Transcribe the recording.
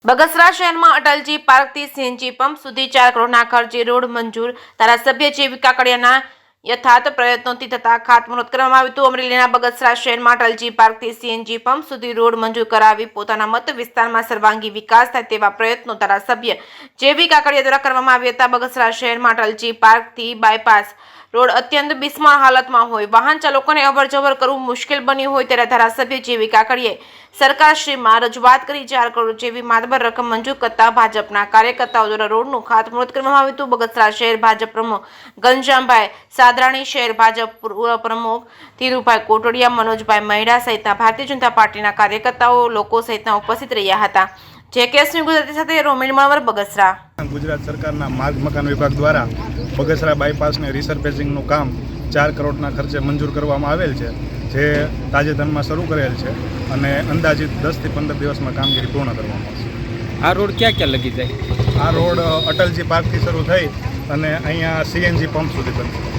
બગસરા શહેરમાં અટલજી પાર્કથી CNG pump સુધી 4 કરોડના ખર્ચે રોડ મંજૂર. ધારાસભ્ય જેવી કાકડિયાના યથાર્થ પ્રયત્નોથી થતા ખાતમુહૂર્ત કરવામાં આવ્યું હતું. અમરેલીના બગસરા શહેરમાં અટલજી પાર્કથી સીએનજી પંપ સુધી રોડ મંજૂર કરાવી પોતાના મત વિસ્તારમાં સર્વાંગી વિકાસ થાય તેવા પ્રયત્નો ધારાસભ્ય જેવી કાકડિયા દ્વારા કરવામાં આવ્યા હતા. બગસરા શહેરમાં અટલજી પાર્કથી બાયપાસ રોડ અત્યંત બિસ્માર હાલતમાં હોય, વાહન ચાલકોને અવરજવર કરવું મુશ્કેલ બન્યું હોય ત્યારે ધારાસભ્ય જેવી કાકડિયાએ સરકારશ્રીમાં રજૂઆત કરી 4 કરોડ જેવી માતબર રકમ મંજૂર કરતા ભાજપના કાર્યકર્તાઓ દ્વારા રોડનું ખાતમુહૂર્ત કરવામાં આવ્યું હતું. બગસરા શહેર ભાજપ પ્રમુખ ઘનશ્યામભાઈ સાદરાણી, શહેર ભાજપ પૂર્વ પ્રમુખ ધીરુભાઈ કોટડિયા, મનોજભાઈ મહેડા સહિતના ભારતીય જનતા પાર્ટીના કાર્યકર્તાઓ લોકો સહિતના ઉપસ્થિત રહ્યા હતા. જેકેએસની ગુજરાતી સાથે રોમિલ મણવર, બગસરા. ગુજરાત સરકારના માર્ગ મકાન વિભાગ દ્વારા બગસરા બાયપાસને રિસર્ફેસિંગનું કામ 4 કરોડના ખર્ચે મંજૂર કરવામાં આવેલ છે, જે તાજેતરમાં શરૂ કરેલ છે અને અંદાજિત 10 થી 15 દિવસમાં કામગીરી પૂર્ણ કરવામાં આવશે. આ રોડ ક્યાં ક્યાં લગી જાય? આ રોડ અટલજી પાર્કથી શરૂ થઈ અને અહીંયા સીએનજી પંપ સુધી બનશે.